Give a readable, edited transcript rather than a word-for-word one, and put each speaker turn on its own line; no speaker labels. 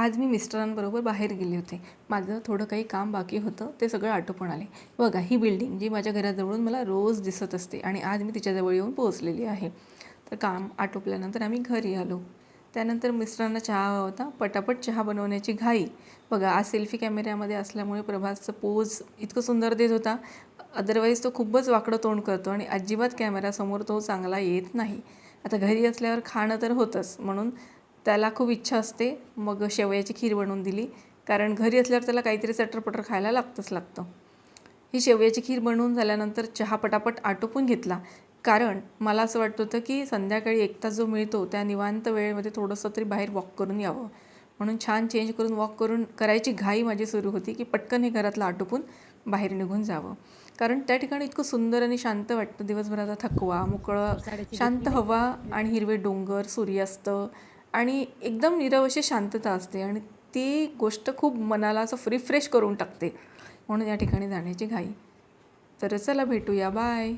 आज मी मिस्टरांबरोबर बाहेर गेले होते. माझं थोडं काही काम बाकी होतं, ते सगळं आटोपून आले. बघा ही बिल्डिंग जी माझ्या घराजवळून मला रोज दिसत असते आणि आज मी तिच्याजवळ येऊन पोहोचलेली आहे. तर काम आटोपल्यानंतर आम्ही घरी आलो. त्यानंतर मिस्टरांना चहा हवा होता. पटापट चहा बनवण्याची घाई. बघा आज सेल्फी कॅमेऱ्यामध्ये असल्यामुळे प्रभासचं पोज इतकं सुंदर देत होता. अदरवाईज तो खूपच वाकडं तोंड करतो आणि अजिबात कॅमेऱ्यासमोर तो चांगला येत नाही. आता घरी असल्यावर खाणं तर होतंच, म्हणून त्याला खूप इच्छा असते. मग शेवयाची खीर बनवून दिली, कारण घरी असल्यावर त्याला काहीतरी चटरपटर खायला लागतं. ही शेवयाची खीर बनवून झाल्यानंतर चहा पटापट आटोपून घेतला, कारण मला असं वाटत होतं की संध्याकाळी 1 तास जो मिळतो त्या निवांत वेळेमध्ये थोडंसं तरी बाहेर वॉक करून यावं. म्हणून छान चेंज करून वॉक करायची घाई माझी सुरू होती की पटकन हे घरातलं आटोपून बाहेर निघून जावं. कारण त्या ठिकाणी इतकं सुंदर आणि शांत वाटतं. दिवसभराचा थकवा, मोकळं शांत हवा आणि हिरवे डोंगर, सूर्यास्त आणि एकदम नीरव अशी शांतता असते आणि ती गोष्ट खूप मनाला असं रिफ्रेश करून टाकते. म्हणून या ठिकाणी जाण्याची घाई. तर चला भेटूया. बाय.